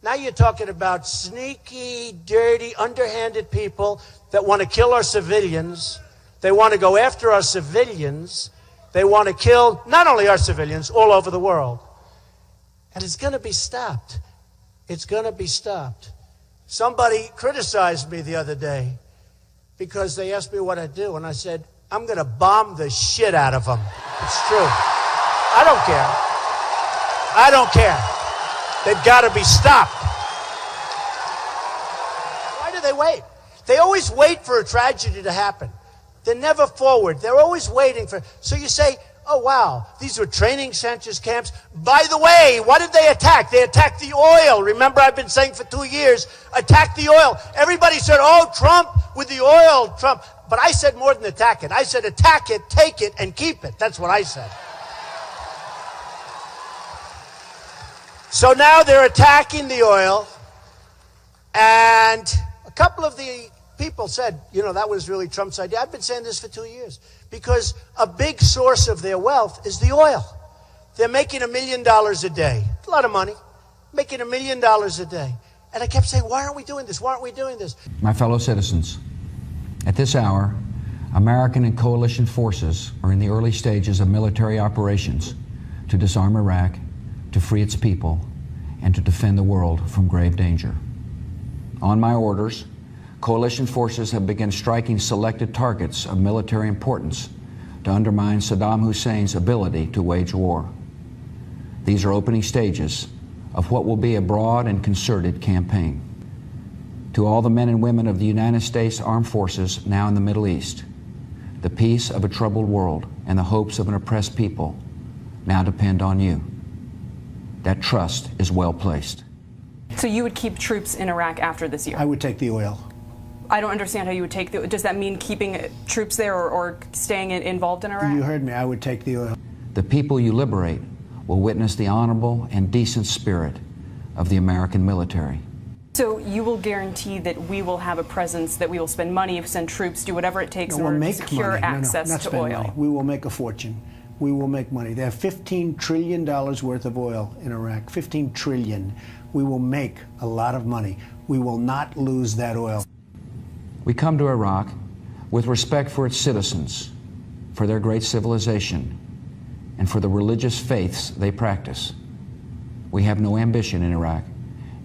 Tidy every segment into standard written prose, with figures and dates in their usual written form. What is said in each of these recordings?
Now you're talking about sneaky, dirty, underhanded people that want to kill our civilians. They want to go after our civilians. They want to kill not only our civilians, all over the world. And it's going to be stopped. It's going to be stopped. Somebody criticized me the other day because they asked me what I do. And I said, I'm going to bomb the shit out of them. It's true. I don't care. I don't care. They've got to be stopped. Why do they wait? They always wait for a tragedy to happen. They're never forward. They're always waiting for. So you say, oh, wow, these were training centers, camps. By the way, what did they attack? They attacked the oil. Remember, I've been saying for 2 years, attack the oil. Everybody said, oh, Trump with the oil, Trump. But I said more than attack it. I said attack it, take it, and keep it. That's what I said. So now they're attacking the oil, and a couple of the people said, you know, that was really Trump's idea. I've been saying this for 2 years, because a big source of their wealth is the oil. They're making $1 million a day. A lot of money. Making $1 million a day. And I kept saying, why aren't we doing this? Why aren't we doing this? My fellow citizens, at this hour, American and coalition forces are in the early stages of military operations to disarm Iraq, to free its people, and to defend the world from grave danger. On my orders, coalition forces have begun striking selected targets of military importance to undermine Saddam Hussein's ability to wage war. These are opening stages of what will be a broad and concerted campaign. To all the men and women of the United States Armed Forces now in the Middle East, the peace of a troubled world and the hopes of an oppressed people now depend on you. That trust is well placed. So you would keep troops in Iraq after this year? I would take the oil. I don't understand how you would take the. Does that mean keeping troops there or staying involved in Iraq? You heard me. I would take the oil. The people you liberate will witness the honorable and decent spirit of the American military. So you will guarantee that we will have a presence, that we will spend money, send troops, do whatever it takes in order to secure access to oil? Money. We will make a fortune. We will make money. They have $15 trillion worth of oil in Iraq. $15 trillion. We will make a lot of money. We will not lose that oil. We come to Iraq with respect for its citizens, for their great civilization, and for the religious faiths they practice. We have no ambition in Iraq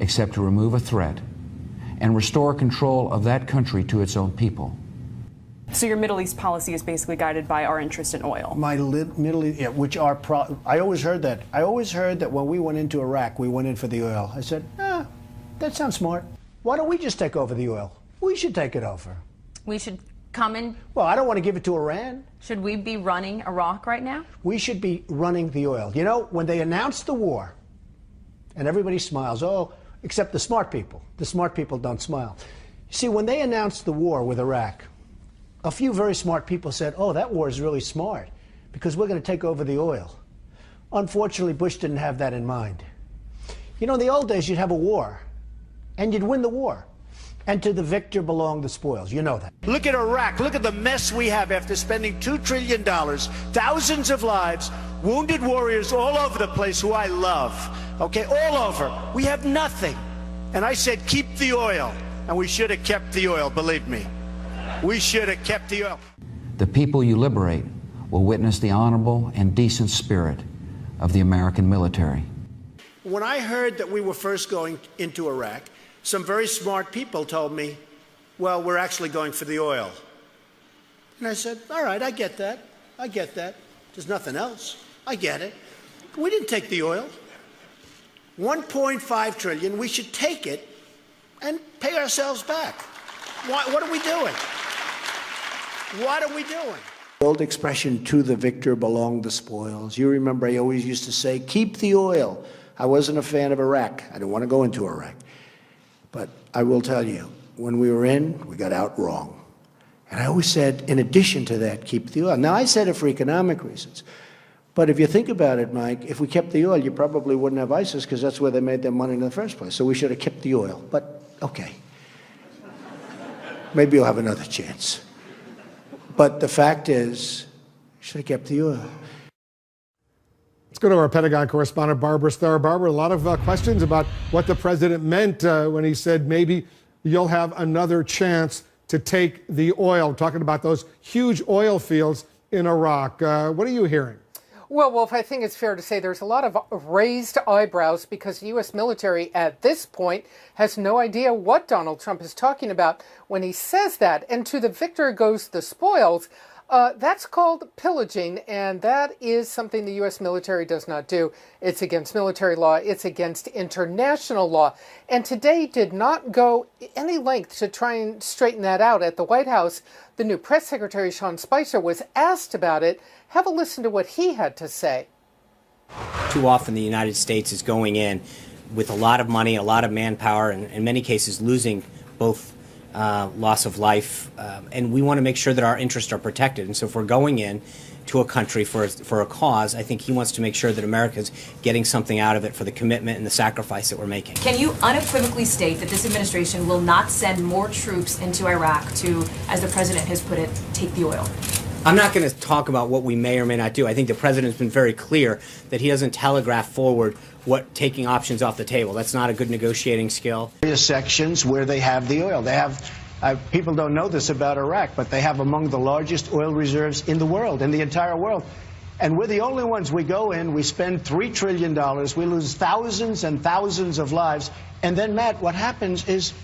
except to remove a threat and restore control of that country to its own people. So your Middle East policy is basically guided by our interest in oil. My Middle East, yeah, I always heard that. I always heard that when we went into Iraq, we went in for the oil. I said, that sounds smart. Why don't we just take over the oil? We should take it over. We should come in. Well, I don't want to give it to Iran. Should we be running Iraq right now? We should be running the oil. You know, when they announced the war, and everybody smiles, oh, except the smart people. The smart people don't smile. You see, when they announced the war with Iraq, a few very smart people said, oh, that war is really smart because we're going to take over the oil. Unfortunately, Bush didn't have that in mind. You know, in the old days, you'd have a war, and you'd win the war. And to the victor belong the spoils. You know that. Look at Iraq. Look at the mess we have after spending $2 trillion, thousands of lives, wounded warriors all over the place who I love. Okay, all over. We have nothing. And I said, keep the oil. And we should have kept the oil, believe me. We should have kept the oil. The people you liberate will witness the honorable and decent spirit of the American military. When I heard that we were first going into Iraq, some very smart people told me, well, we're actually going for the oil. And I said, all right, I get that. I get that. There's nothing else. I get it. We didn't take the oil. 1.5 trillion, we should take it and pay ourselves back. What are we doing? What are we doing? The old expression, to the victor belong the spoils. You remember I always used to say, keep the oil. I wasn't a fan of Iraq. I didn't want to go into Iraq. But I will tell you, when we were in, we got out wrong. And I always said, in addition to that, keep the oil. Now, I said it for economic reasons. But if you think about it, Mike, if we kept the oil, you probably wouldn't have ISIS because that's where they made their money in the first place. So we should have kept the oil. But, okay. Maybe you'll have another chance. But the fact is, you should have kept the oil. Let's go to our Pentagon correspondent, Barbara Starr. Barbara, a lot of questions about what the president meant when he said maybe you'll have another chance to take the oil. Talking about those huge oil fields in Iraq. What are you hearing? Well, Wolf, I think it's fair to say there's a lot of raised eyebrows because the U.S. military at this point has no idea what Donald Trump is talking about when he says that. And to the victor goes the spoils. That's called pillaging, and that is something the U.S. military does not do. It's against military law. It's against international law. And today did not go any length to try and straighten that out. At the White House, the new press secretary, Sean Spicer, was asked about it. Have a listen to what he had to say. Too often the United States is going in with a lot of money, a lot of manpower, and in many cases losing both loss of life, and we want to make sure that our interests are protected. And so if we're going in to a country for a cause, I think he wants to make sure that America's getting something out of it for the commitment and the sacrifice that we're making. Can you unequivocally state that this administration will not send more troops into Iraq to, as the president has put it, take the oil? I'm not going to talk about what we may or may not do. I think the president's been very clear that he doesn't telegraph forward what taking options off the table. That's not a good negotiating skill. Various sections where they have the oil. They have, people don't know this about Iraq, but they have among the largest oil reserves in the world, in the entire world. And we're the only ones. We go in, we spend $3 trillion, we lose thousands and thousands of lives, and then, Matt, what happens is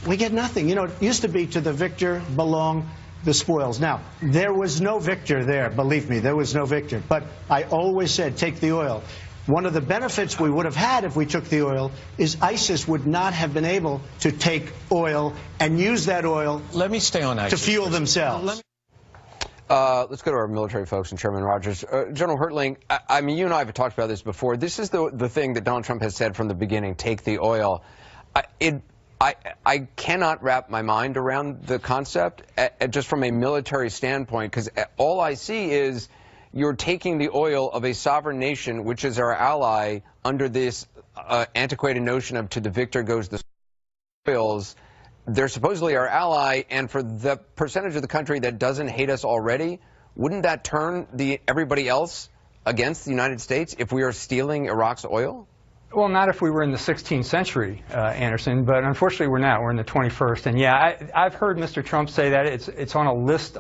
we get nothing. You know, it used to be to the victor belong the spoils. Now, there was no victor there, believe me, there was no victor. But I always said, take the oil. One of the benefits we would have had if we took the oil is ISIS would not have been able to take oil and use that oil to fuel themselves. Let's go to our military folks and Chairman Rogers. General Hertling, I mean, you and I have talked about this before. This is the thing that Donald Trump has said from the beginning, take the oil. I cannot wrap my mind around the concept just from a military standpoint, because all I see is you're taking the oil of a sovereign nation, which is our ally, under this antiquated notion of to the victor goes the spoils. They're supposedly our ally, and for the percentage of the country that doesn't hate us already, wouldn't that turn everybody else against the United States if we are stealing Iraq's oil? Well, not if we were in the 16th century, Anderson, but unfortunately we're not. We're in the 21st. And yeah, I've heard Mr. Trump say that. It's on a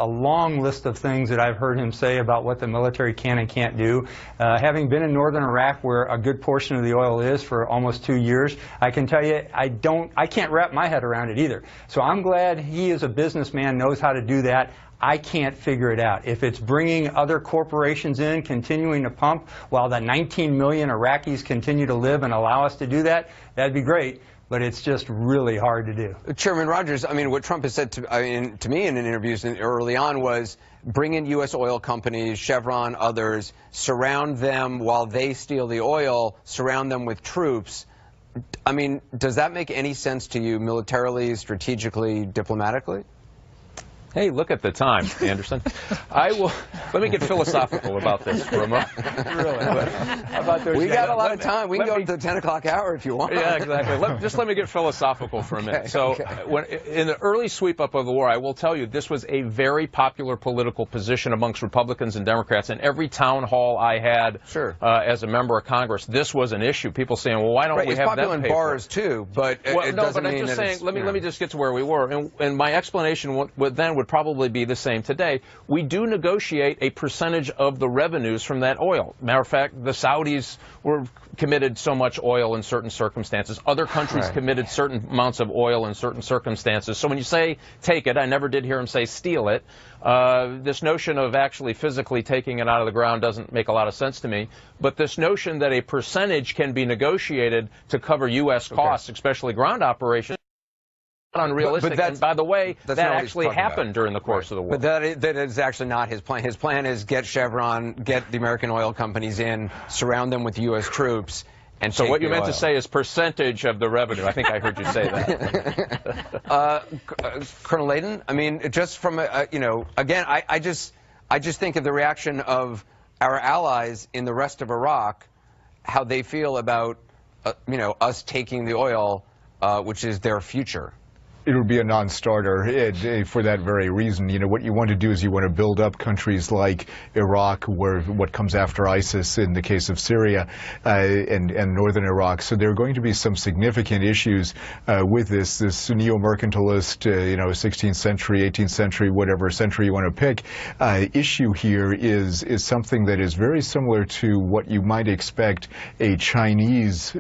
long list of things that I've heard him say about what the military can and can't do. Having been in northern Iraq, where a good portion of the oil is for almost 2 years, I can tell you I can't wrap my head around it either. So I'm glad he, as a businessman, knows how to do that. I can't figure it out. If it's bringing other corporations in, continuing to pump, while the 19 million Iraqis continue to live and allow us to do that, that'd be great. But it's just really hard to do. Chairman Rogers, I mean, what Trump has said to me in interviews early on was bring in U.S. oil companies, Chevron, others, surround them while they steal the oil, surround them with troops. I mean, does that make any sense to you militarily, strategically, diplomatically? Hey, look at the time, Anderson. Let me get philosophical about this for a moment. Really? How about those? We got a lot of time. We can go to the 10 o'clock hour if you want. Yeah, exactly. Just let me get philosophical for a minute. So, in the early sweep-up of the war, I will tell you, this was a very popular political position amongst Republicans and Democrats. In every town hall I had as a member of Congress, this was an issue. People saying, well, why don't we have them pay for it? It's popular in bars, too, but it doesn't mean I'm just that saying, let me just get to where we were. And my explanation would probably be the same today. We do negotiate a percentage of the revenues from that oil. Matter of fact, the Saudis were committed so much oil in certain circumstances. Other countries committed certain amounts of oil in certain circumstances. So when you say take it, I never did hear him say steal it. This notion of actually physically taking it out of the ground doesn't make a lot of sense to me. But this notion that a percentage can be negotiated to cover U.S. costs, especially ground operations, unrealistic. And by the way, that actually happened during the course of the war. But that is actually not his plan. His plan is get Chevron, get the American oil companies in, surround them with U.S. troops, and so what you meant to say is percentage of the revenue. I think I heard you say that. Colonel Layden, I mean, just from again, I just think of the reaction of our allies in the rest of Iraq, how they feel about us taking the oil, which is their future. It would be a non-starter for that very reason. You know, what you want to do is you want to build up countries like Iraq, where what comes after ISIS in the case of Syria, and northern Iraq. So there are going to be some significant issues with this neo-mercantilist, 16th century, 18th century, whatever century you want to pick, issue here is something that is very similar to what you might expect a Chinese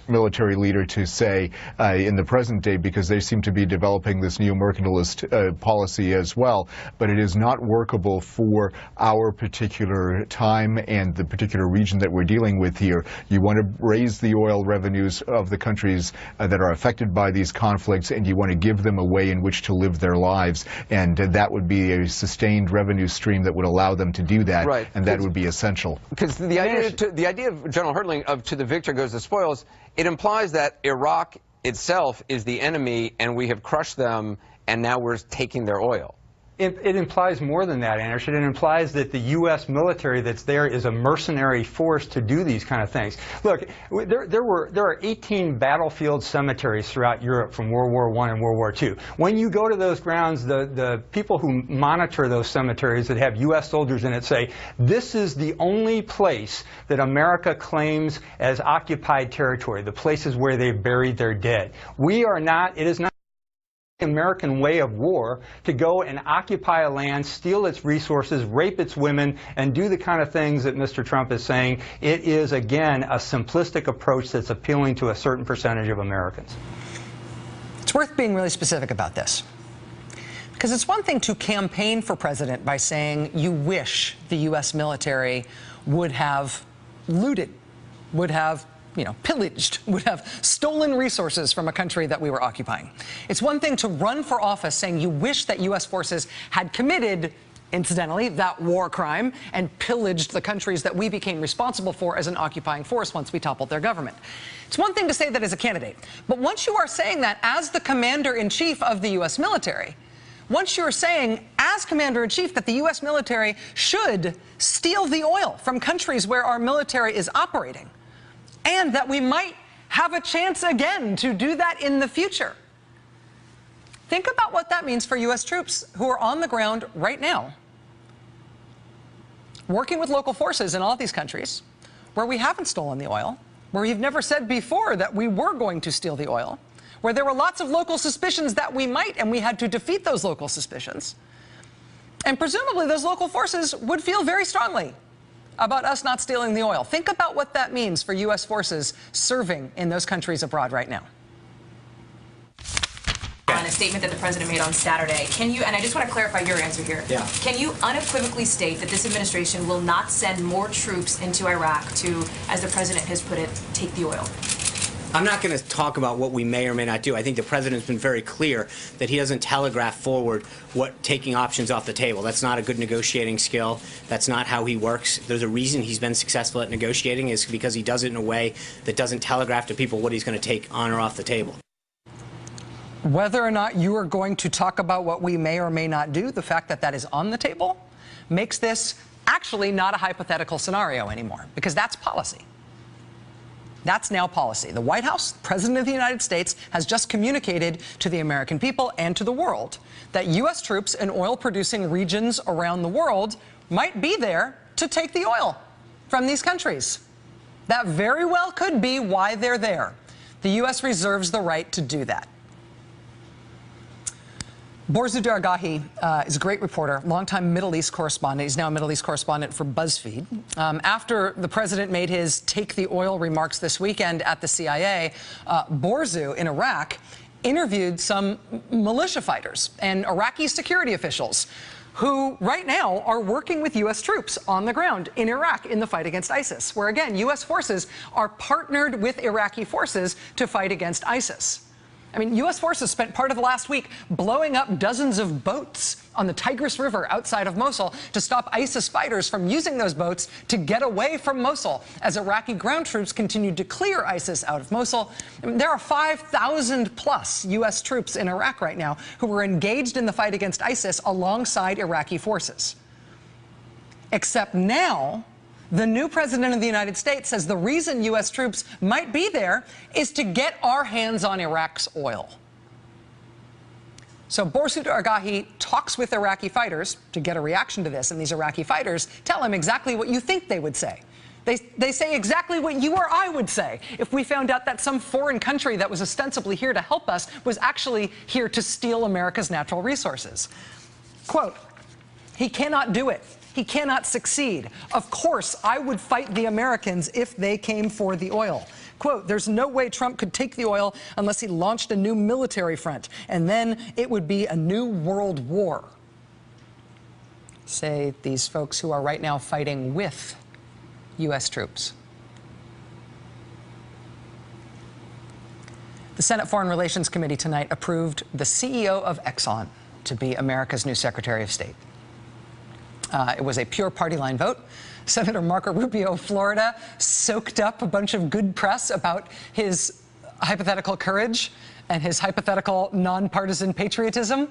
military leader to say in the present day, because they seem to be developing this neo-mercantilist policy as well. But it is not workable for our particular time and the particular region that we're dealing with here. You want to raise the oil revenues of the countries that are affected by these conflicts, and you want to give them a way in which to live their lives. And that would be a sustained revenue stream that would allow them to do that, right. And that would be essential. Because the idea of General Hurtling of to the victor goes the spoils, it implies that Iraq itself is the enemy and we have crushed them and now we're taking their oil. It implies more than that, Anderson. It implies that the U.S. military that's there is a mercenary force to do these kind of things. Look, there are 18 battlefield cemeteries throughout Europe from World War I and World War II. When you go to those grounds, the people who monitor those cemeteries that have U.S. soldiers in it say, this is the only place that America claims as occupied territory, the places where they buried their dead. It is not the American way of war to go and occupy a land, steal its resources, rape its women, and do the kind of things that Mr. Trump is saying. It is, again, a simplistic approach that's appealing to a certain percentage of Americans. It's worth being really specific about this, because it's one thing to campaign for president by saying you wish the U.S. military would have looted, would have pillaged, would have stolen resources from a country that we were occupying. It's one thing to run for office saying you wish that U.S. forces had committed, incidentally, that war crime and pillaged the countries that we became responsible for as an occupying force once we toppled their government. It's one thing to say that as a candidate, but once you are saying that as the commander-in-chief of the U.S. military, once you're saying, as commander-in-chief, that the U.S. military should steal the oil from countries where our military is operating, and that we might have a chance again to do that in the future. Think about what that means for U.S. troops who are on the ground right now, working with local forces in all of these countries, where we haven't stolen the oil, where we've never said before that we were going to steal the oil, where there were lots of local suspicions that we might, and we had to defeat those local suspicions. And presumably those local forces would feel very strongly about us not stealing the oil. Think about what that means for U.S. forces serving in those countries abroad right now. On a statement that the president made on Saturday, can you, and I just want to clarify your answer here, can you unequivocally state that this administration will not send more troops into Iraq to, as the president has put it, take the oil? I'm not going to talk about what we may or may not do. I think the president's been very clear that he doesn't telegraph forward taking options off the table. That's not a good negotiating skill. That's not how he works. There's a reason he's been successful at negotiating, is because he does it in a way that doesn't telegraph to people what he's going to take on or off the table. Whether or not you are going to talk about what we may or may not do, the fact that that is on the table makes this actually not a hypothetical scenario anymore, because that's policy. That's now policy. The White House, the President of the United States, has just communicated to the American people and to the world that U.S. troops in oil-producing regions around the world might be there to take the oil from these countries. That very well could be why they're there. The U.S. reserves the right to do that. Borzu Dargahi is a great reporter, longtime Middle East correspondent. He's now a Middle East correspondent for BuzzFeed. After the president made his take the oil remarks this weekend at the CIA, Borzu in Iraq interviewed some militia fighters and Iraqi security officials who right now are working with U.S. troops on the ground in Iraq in the fight against ISIS, where again, U.S. forces are partnered with Iraqi forces to fight against ISIS. I mean, U.S. forces spent part of the last week blowing up dozens of boats on the Tigris River outside of Mosul to stop ISIS fighters from using those boats to get away from Mosul as Iraqi ground troops continued to clear ISIS out of Mosul. I mean, there are 5,000 plus U.S. troops in Iraq right now who are engaged in the fight against ISIS alongside Iraqi forces. Except now, the new president of the United States says the reason U.S. troops might be there is to get our hands on Iraq's oil. So Borsut Agahi talks with Iraqi fighters to get a reaction to this, and these Iraqi fighters tell him exactly what you think they would say. They say exactly what you or I would say if we found out that some foreign country that was ostensibly here to help us was actually here to steal America's natural resources. Quote, "He cannot do it. He cannot succeed. Of course, I would fight the Americans if they came for the oil." Quote, "There's no way Trump could take the oil unless he launched a new military front, and then it would be a new world war." Say these folks who are right now fighting with U.S. troops. The Senate Foreign Relations Committee tonight approved the CEO of Exxon to be America's new Secretary of State. It was a pure party line vote. Senator Marco Rubio of Florida soaked up a bunch of good press about his hypothetical courage and his hypothetical nonpartisan patriotism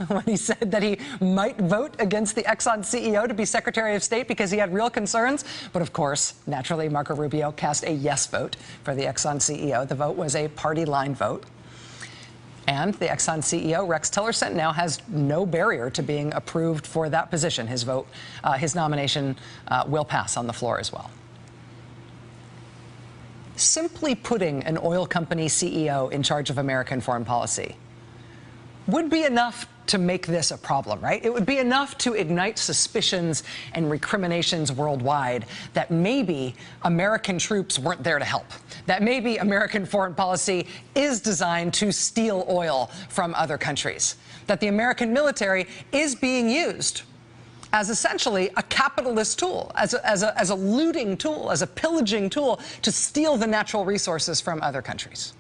when he said that he might vote against the Exxon CEO to be Secretary of State because he had real concerns. But of course, naturally, Marco Rubio cast a yes vote for the Exxon CEO. The vote was a party line vote. And the Exxon CEO, Rex Tillerson, now has no barrier to being approved for that position. His vote, his nomination will pass on the floor as well. Simply putting an oil company CEO in charge of American foreign policy would be enough to make this a problem, right? It would be enough to ignite suspicions and recriminations worldwide that maybe American troops weren't there to help, that maybe American foreign policy is designed to steal oil from other countries, that the American military is being used as essentially a capitalist tool, as a looting tool, as a pillaging tool to steal the natural resources from other countries.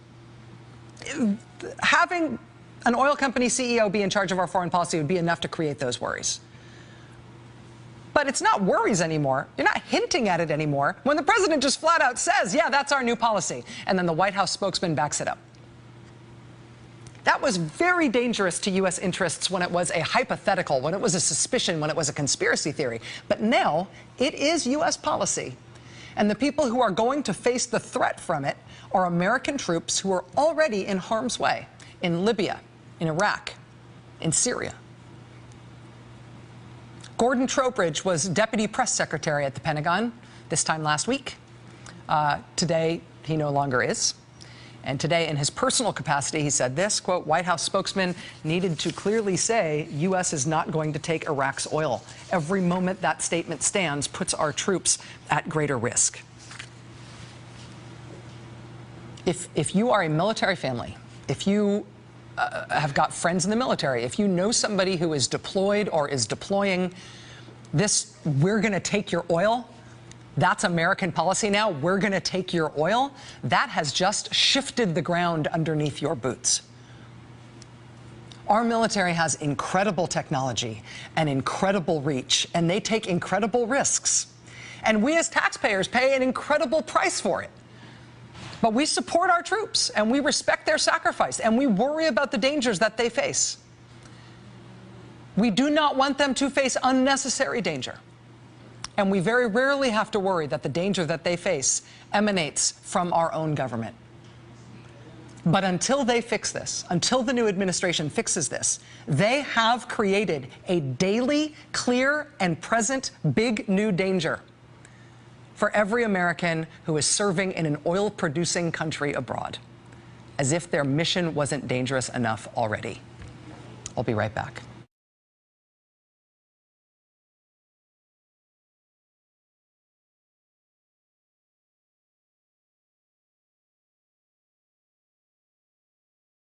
Having an oil company CEO be in charge of our foreign policy would be enough to create those worries. But it's not worries anymore. You're not hinting at it anymore when the president just flat out says, yeah, that's our new policy, and then the White House spokesman backs it up. That was very dangerous to U.S. interests when it was a hypothetical, when it was a suspicion, when it was a conspiracy theory. But now it is U.S. policy. And the people who are going to face the threat from it are American troops who are already in harm's way in Libya, in Iraq, in Syria. Gordon Trowbridge was deputy press secretary at the Pentagon this time last week. Today, he no longer is. And today, in his personal capacity, he said this, quote, "White House spokesman needed to clearly say U.S. is not going to take Iraq's oil. Every moment that statement stands puts our troops at greater risk." If you are a military family, if you have got friends in the military, if you know somebody who is deployed or is deploying, this, "we're going to take your oil," that's American policy now, "we're going to take your oil," that has just shifted the ground underneath your boots. Our military has incredible technology and incredible reach, and they take incredible risks. And we as taxpayers pay an incredible price for it. But we support our troops, and we respect their sacrifice, and we worry about the dangers that they face. We do not want them to face unnecessary danger. And we very rarely have to worry that the danger that they face emanates from our own government. But until they fix this, until the new administration fixes this, they have created a daily, clear, and present big new danger for every American who is serving in an oil-producing country abroad, as if their mission wasn't dangerous enough already. I'll be right back.